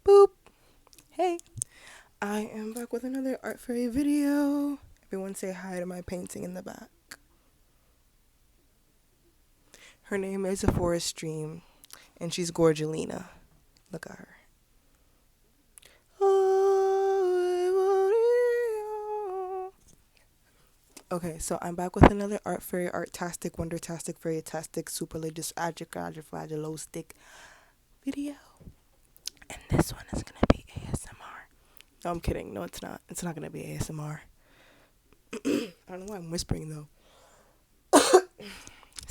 Boop. Hey, I am back with another Art Fairy video. Everyone say hi to my painting in the back. Her name is a forest stream, and she's Gorgelina. Look at her. Okay, so I'm back with another Art Fairy, Artastic, Wondertastic, Fairytastic, Superlicious, Agifragilostic video. And this one is gonna be ASMR. No, I'm kidding. No, it's not. It's not gonna be ASMR. I don't know why I'm whispering though.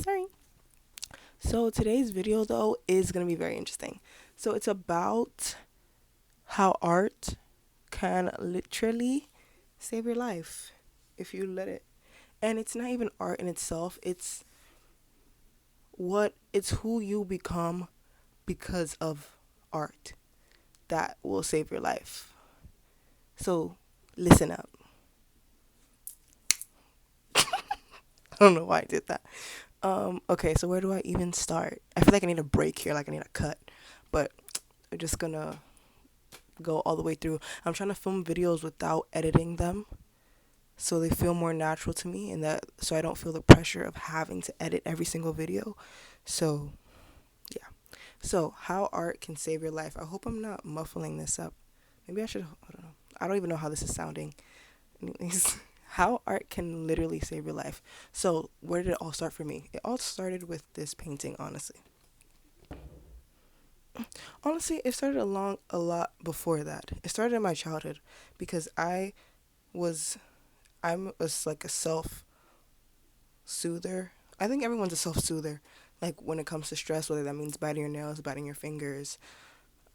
Sorry. So today's video though is going to be very interesting. So it's about how art can literally save your life if you let it. And it's not even art in itself. It's who you become because of art that will save your life. So listen up. I don't know why I did that. Okay, so where do I even start? I feel like I need a break here, like I need a cut. But we're just gonna go all the way through. I'm trying to film videos without editing them so they feel more natural to me and that so I don't feel the pressure of having to edit every single video. So, yeah. So, how art can save your life. I hope I'm not muffling this up. Maybe I should, I don't know. I don't even know how this is sounding. Anyways, how art can literally save your life. So, where did it all start for me? It all started with this painting, honestly. Honestly, it started a lot before that. It started in my childhood because was like a self soother. I think everyone's a self soother. Like when it comes to stress, whether that means biting your nails, biting your fingers,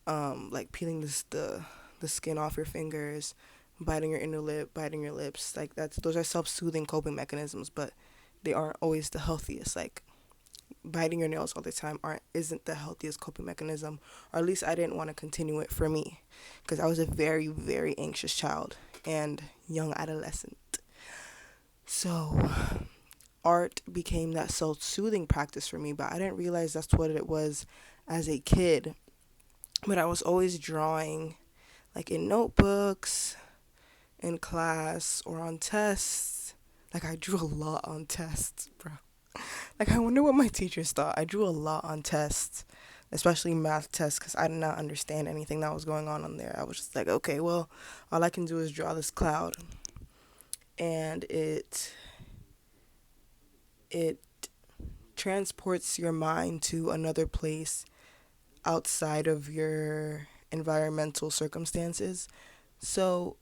like peeling the skin off your fingers, biting your inner lip, biting your lips. Like those are self soothing coping mechanisms, but they aren't always the healthiest. Like biting your nails all the time isn't the healthiest coping mechanism, or at least I didn't want to continue it for me, because I was a very very anxious child and young adolescent. So art became that self-soothing practice for me, but I didn't realize that's what it was as a kid. But I was always drawing, like in notebooks, in class, or on tests. Like I drew a lot on tests, bro. Like I wonder what my teachers thought. I drew a lot on tests, especially math tests, because I did not understand anything that was going on there. I was just like, okay, well, all I can do is draw this cloud, and it transports your mind to another place outside of your environmental circumstances. So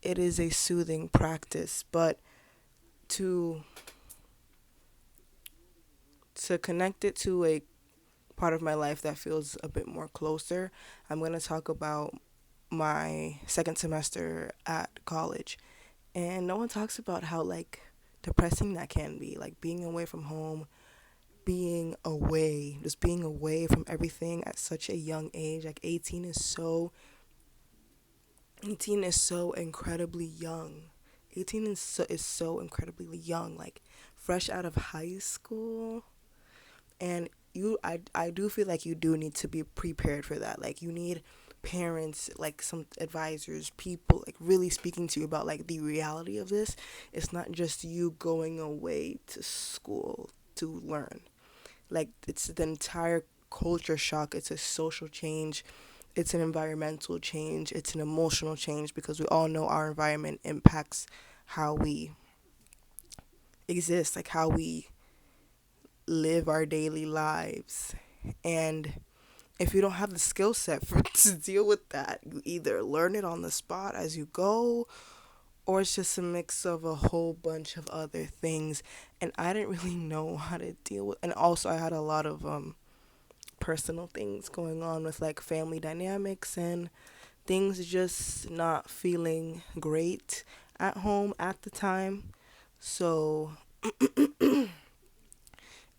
it is a soothing practice, but to connect it to a part of my life that feels a bit more closer, I'm going to talk about my second semester at college. And no one talks about how like depressing that can be, like being away from home, just being away from everything at such a young age. Like 18 is so incredibly young. 18 is so incredibly young, like fresh out of high school. And I do feel like you do need to be prepared for that. Like you need parents, like some advisors, people like really speaking to you about like the reality of this. It's not just you going away to school to learn. Like it's the entire culture shock. It's a social change, it's an environmental change, it's an emotional change, because we all know our environment impacts how we exist, like how we live our daily lives. And if you don't have the skill set for to deal with that, you either learn it on the spot as you go, or it's just a mix of a whole bunch of other things. And I didn't really know how to deal with, and also I had a lot of personal things going on with like family dynamics and things just not feeling great at home at the time. So it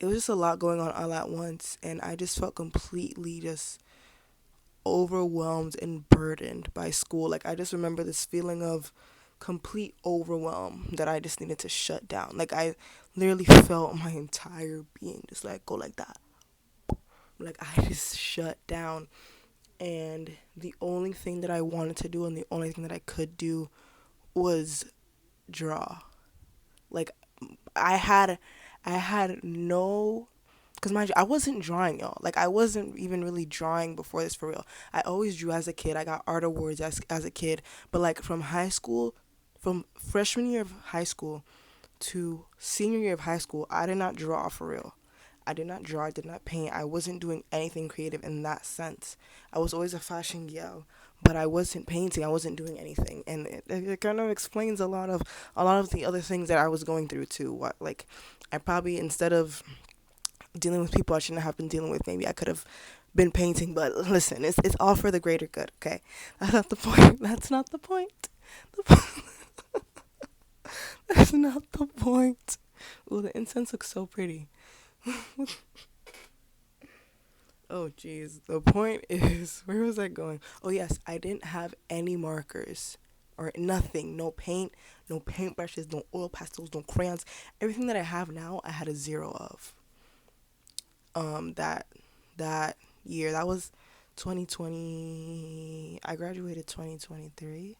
was just a lot going on all at once, and I just felt completely just overwhelmed and burdened by school. Like I just remember this feeling of complete overwhelm that I just needed to shut down. Like I literally felt my entire being just like go like that. Like I just shut down. and the only thing that I wanted to do and the only thing that I could do was draw. Like I had I had no, because mind you, I wasn't drawing, y'all. Like I wasn't even really drawing before this, for real. I always drew as a kid. I got art awards as a kid, but like from high school, from freshman year of high school to senior year of high school, I did not draw for real. I did not draw, I did not paint. I wasn't doing anything creative in that sense. I was always a fashion gal, but I wasn't painting. I wasn't doing anything, and it kind of explains a lot of the other things that I was going through too. What like, I probably, instead of dealing with people I shouldn't have been dealing with, maybe I could have been painting. But listen, it's all for the greater good. Okay, that's not the point. That's not the point. That's not the point. Ooh, the incense looks so pretty. Oh, jeez. The point is, where was I going? Oh, yes, I didn't have any markers or nothing. No paint, no paintbrushes, no oil pastels, no crayons. Everything that I have now, I had a zero of. That that year, that was 2020. I graduated 2023.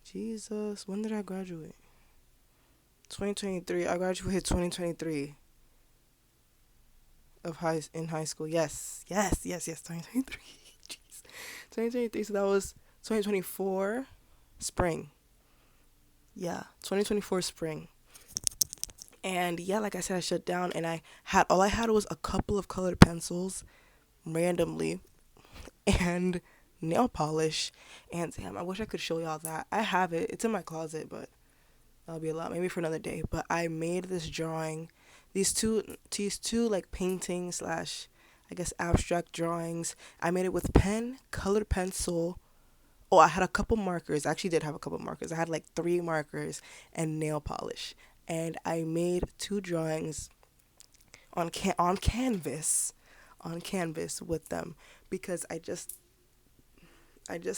Jesus, when did I graduate? 2023. I graduated 2023 in high school. Yes, yes, yes, yes. 2023. Jeez, 2023. So that was 2024 spring. Yeah, 2024 spring. And yeah, like I said, I shut down, and I had was a couple of colored pencils randomly and nail polish. And damn, I wish I could show y'all that. I have it. It's in my closet, but that'll be a lot. Maybe for another day. But I made this drawing, these two like painting slash, I guess, abstract drawings. I made it with pen, colored pencil. Oh, I had a couple markers. I actually did have a couple markers. I had like three markers and nail polish. And I made two drawings on canvas with them, because I just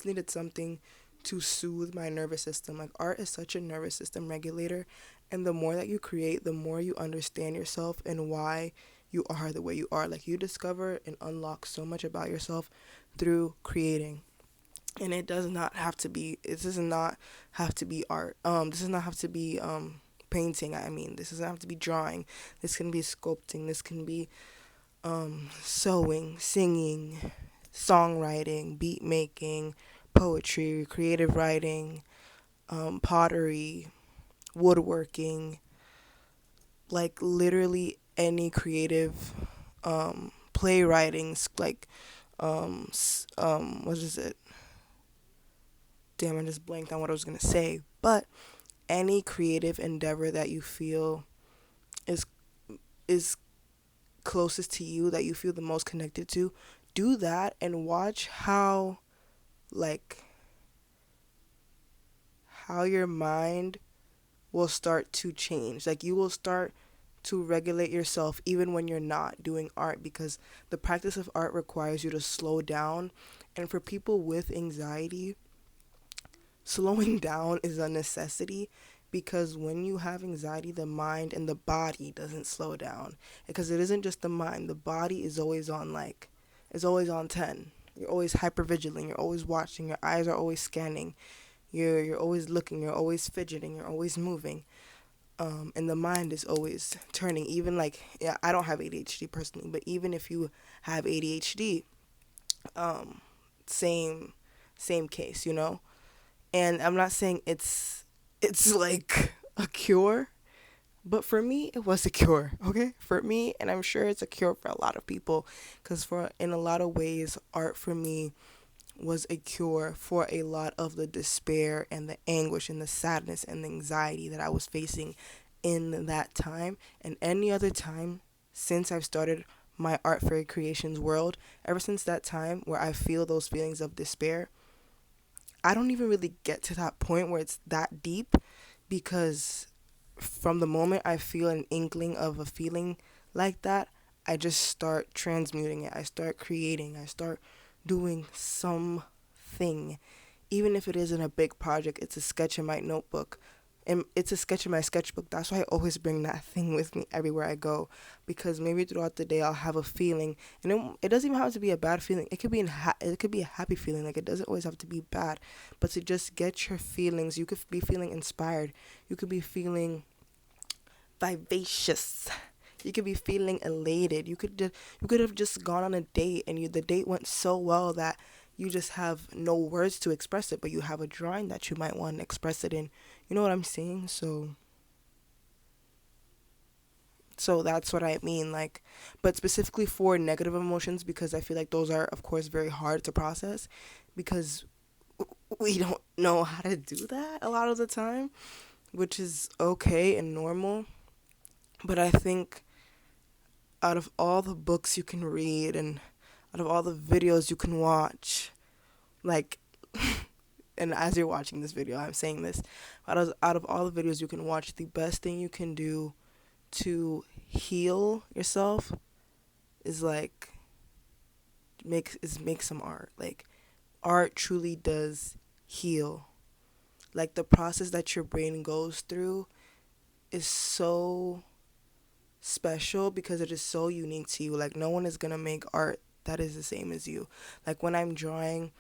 needed something to soothe my nervous system. Like art is such a nervous system regulator, and the more that you create, the more you understand yourself and why you are the way you are. Like you discover and unlock so much about yourself through creating. And it does not have to be it does not have to be art. This does not have to be painting. I mean, this doesn't have to be drawing. This can be sculpting. This can be sewing, singing, songwriting, beat making, poetry, creative writing, pottery, woodworking, like literally any creative playwriting, like what is it? Damn, I just blanked on what I was gonna say. But any creative endeavor that you feel is is closest to you, that you feel the most connected to, do that and watch like how your mind will start to change. Like you will start to regulate yourself even when you're not doing art, because the practice of art requires you to slow down. And for people with anxiety, slowing down is a necessity, because when you have anxiety, the mind and the body doesn't slow down, because it isn't just the mind. The body is always on, like, is always on 10. You're always hyper vigilant, you're always watching, your eyes are always scanning, you're always looking, you're always fidgeting, you're always moving. And the mind is always turning. Even like, yeah, I don't have ADHD personally, but even if you have ADHD, um same same case, you know. And I'm not saying it's like a cure, but for me it was a cure. Okay, for me, and I'm sure it's a cure for a lot of people, because for in a lot of ways, art for me was a cure for a lot of the despair and the anguish and the sadness and the anxiety that I was facing in that time and any other time since I've started my art fairy creations world. Ever since that time where I feel those feelings of despair, I don't even really get to that point where it's that deep, because from the moment I feel an inkling of a feeling like that, I just start transmuting it. I start creating. I start doing something. Even if it isn't a big project, it's a sketch in my notebook. and it's a sketch in my sketchbook. That's why I always bring that thing with me everywhere I go, because maybe throughout the day I'll have a feeling, and it doesn't even have to be a bad feeling. It could be it could be a happy feeling. Like, it doesn't always have to be bad, but to just get your feelings. You could be feeling inspired. You could be feeling vivacious. You could be feeling elated. You could have just gone on a date, and the date went so well that you just have no words to express it, but you have a drawing that you might want to express it in. You know what I'm saying? So that's what I mean, like, but specifically for negative emotions, because I feel like those are, of course, very hard to process, because we don't know how to do that a lot of the time, which is okay and normal. But I think out of all the books you can read and out of all the videos you can watch, like, and as you're watching this video, I'm saying this, out of all the videos you can watch, the best thing you can do to heal yourself is like make some art. Like, art truly does heal. Like, the process that your brain goes through is so special because it is so unique to you. Like, no one is gonna make art that is the same as you. Like, when I'm drawing,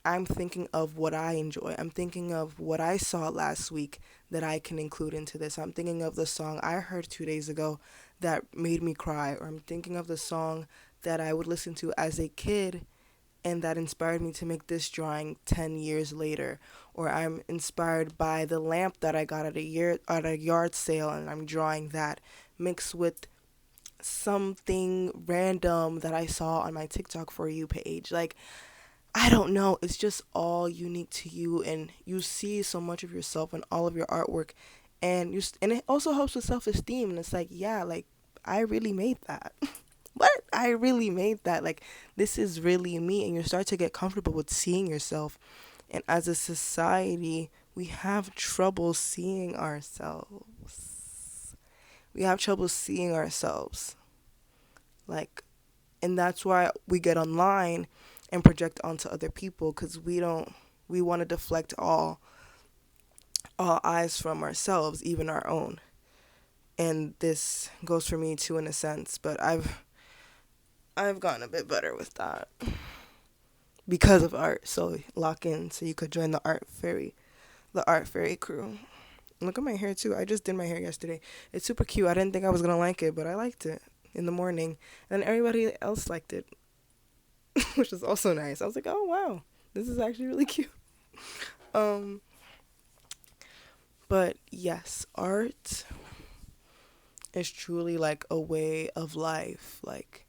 I'm thinking of what I enjoy. I'm thinking of what I saw last week that I can include into this. I'm thinking of the song I heard 2 days ago that made me cry, or I'm thinking of the song that I would listen to as a kid and that inspired me to make this drawing 10 years later. Or I'm inspired by the lamp that I got at a yard sale, and I'm drawing that mixed with something random that I saw on my TikTok For You page. Like, I don't know, it's just all unique to you, and you see so much of yourself in all of your artwork, and and it also helps with self-esteem, and it's like, yeah, like, I really made that. What? I really made that. Like, this is really me, and you start to get comfortable with seeing yourself. And as a society, we have trouble seeing ourselves. We have trouble seeing ourselves. Like, and that's why we get online and project onto other people, because we want to deflect all eyes from ourselves, even our own. And this goes for me too, in a sense, but I've gotten a bit better with that because of art. So lock in so you could join the art fairy crew. Look at my hair too. I just did my hair yesterday. It's super cute. I didn't think I was gonna like it, but I liked it in the morning, and everybody else liked it, which was also nice. I was like, oh wow, this is actually really cute. Um, but yes, art is truly like a way of life. Like,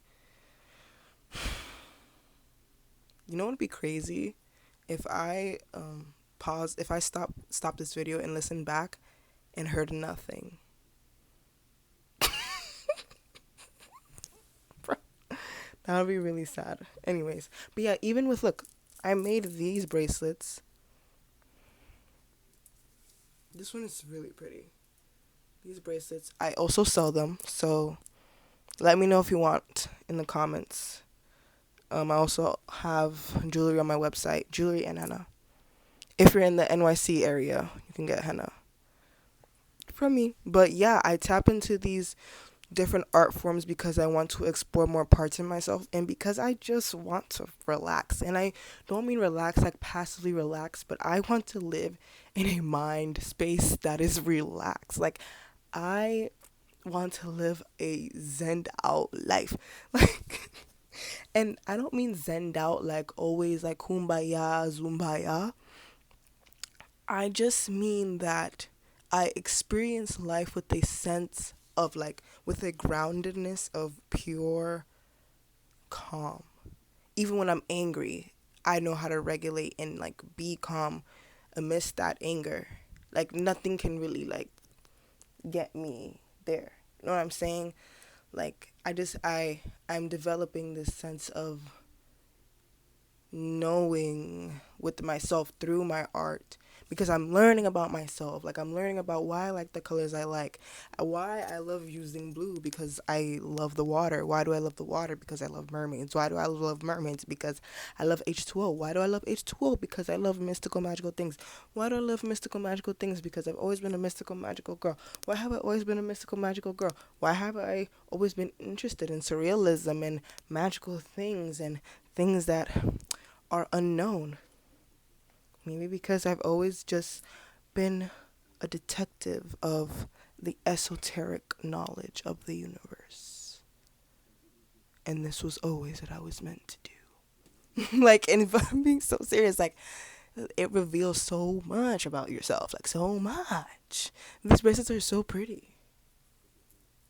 you know what would be crazy? If I if I stop this video and listen back and heard nothing. That would be really sad. Anyways, but yeah, even with, look, I made these bracelets. This one is really pretty. These bracelets, I also sell them, so let me know if you want in the comments. I also have jewelry on my website, jewelry and henna. If you're in the NYC area, you can get henna from me. But yeah, I tap into these different art forms because I want to explore more parts in myself, and because I just want to relax. And I don't mean relax like passively relax, but I want to live in a mind space that is relaxed. Like, I want to live a zened out life. Like, and I don't mean zened out like always like kumbaya, zumbaya. I just mean that I experience life with a sense of, like, with a groundedness of pure calm. Even when I'm angry, I know how to regulate and, like, be calm amidst that anger. Like, nothing can really, like, get me there. You know what I'm saying? Like, I'm developing this sense of knowing with myself through my art, because I'm learning about myself. Like, I'm learning about why I like the colors I like, why I love using blue because I love the water. Why do I love the water? Because I love mermaids. Why do I love mermaids? Because I love H2O. Why do I love H2O? Because I love mystical magical things. Why do I love mystical magical things? Because I've always been a mystical magical girl. Why have I always been a mystical magical girl? Why have I always been interested in surrealism and magical things and things that are unknown? Maybe because I've always just been a detective of the esoteric knowledge of the universe. And this was always what I was meant to do. Like, and if I'm being so serious, like, it reveals so much about yourself. Like, so much. These bracelets are so pretty.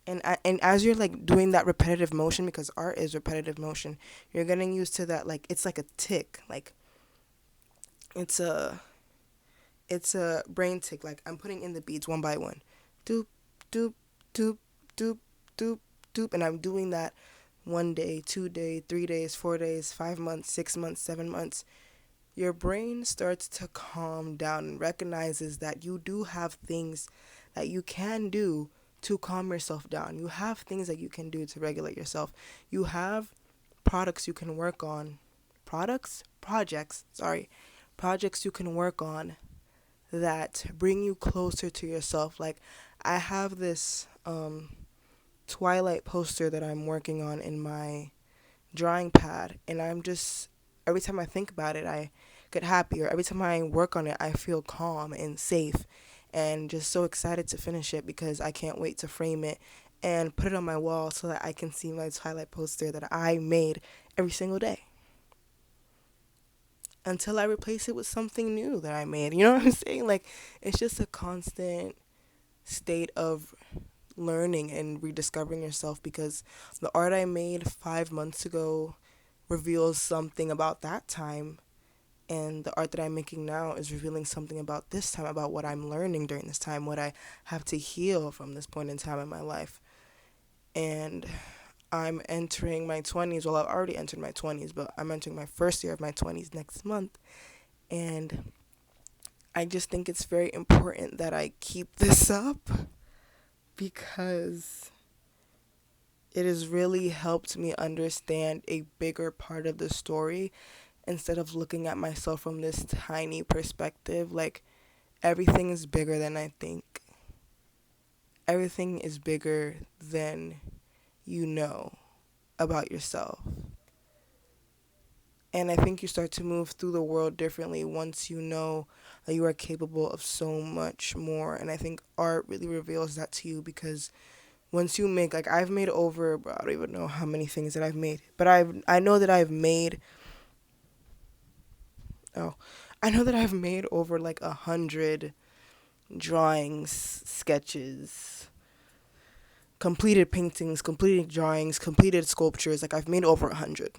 And as you're like doing that repetitive motion, because art is repetitive motion, you're getting used to that. Like, it's like a tick. Like, it's a it's a brain tick. Like, I'm putting in the beats one by one, doop doop doop doop doop doop, and I'm doing that 1 day, 2 day, 3 days, 4 days, 5 months, 6 months, 7 months. Your brain starts to calm down and recognizes that you do have things that you can do to calm yourself down. You have things that you can do to regulate yourself. You have products you can work on. Projects you can work on that bring you closer to yourself. Like, I have this Twilight poster that I'm working on in my drawing pad, and I'm just, every time I think about it, I get happier. Every time I work on it, I feel calm and safe and just so excited to finish it because I can't wait to frame it and put it on my wall so that I can see my Twilight poster that I made every single day until I replace it with something new that I made. You know what I'm saying? Like, it's just a constant state of learning and rediscovering yourself, because the art I made 5 months ago reveals something about that time, and the art that I'm making now is revealing something about this time, about what I'm learning during this time, what I have to heal from this point in time in my life. And I'm entering my 20s. Well, I've already entered my 20s, but I'm entering my first year of my 20s next month. And I just think it's very important that I keep this up, because it has really helped me understand a bigger part of the story instead of looking at myself from this tiny perspective. Like, everything is bigger than I think. Everything is bigger than you know about yourself. And I think you start to move through the world differently once you know that you are capable of so much more. And I think art really reveals that to you, because once you make, like, I've made over, bro, I don't even know how many things that I've made, but I know that I've made, oh, I know that I've made over like 100 drawings, sketches, completed paintings, completed drawings, completed sculptures. Like, I've made over 100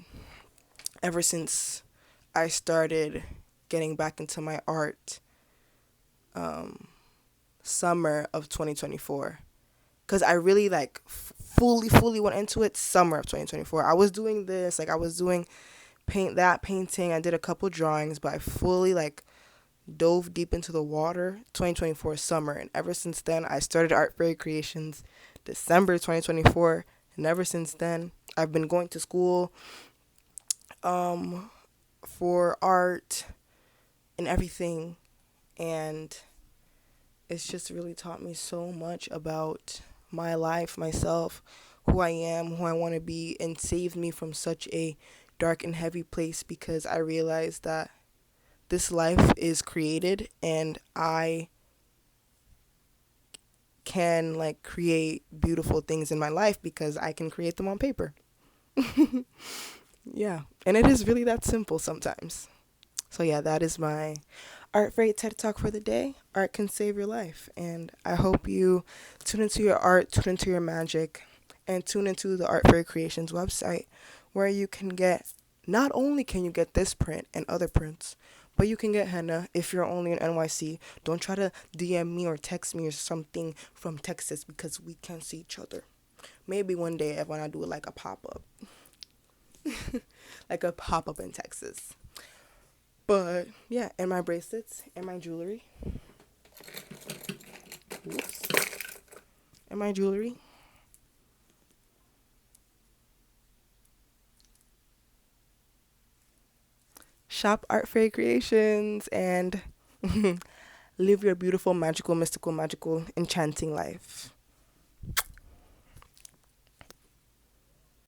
ever since I started getting back into my art, um, summer of 2024. Because I really like fully went into it summer of 2024. I was doing this, like, I was doing painting. I did a couple drawings, but I fully like dove deep into the water 2024 summer. And ever since then, I started Art Fairy Creations December 2024. And ever since then, I've been going to school for art and everything. And it's just really taught me so much about my life, myself, who I am, who I want to be, and saved me from such a dark and heavy place, because I realized that this life is created and I can like create beautiful things in my life because I can create them on paper. Yeah, and it is really that simple sometimes. So yeah, that is my Art Freight TED Talk for the day. Art can save your life, and I hope you tune into your art, tune into your magic, and tune into the Art Fairy Creations website, where you can get, not only can you get this print and other prints, but you can get henna if you're only in NYC. Don't try to DM me or text me or something from Texas, because we can't see each other. Maybe one day when I do like a pop up, like a pop up in Texas. But yeah, and my bracelets and my jewelry. Whoops. And my jewelry. Shop Art Fairy Creations and live your beautiful, magical, mystical, magical, enchanting life.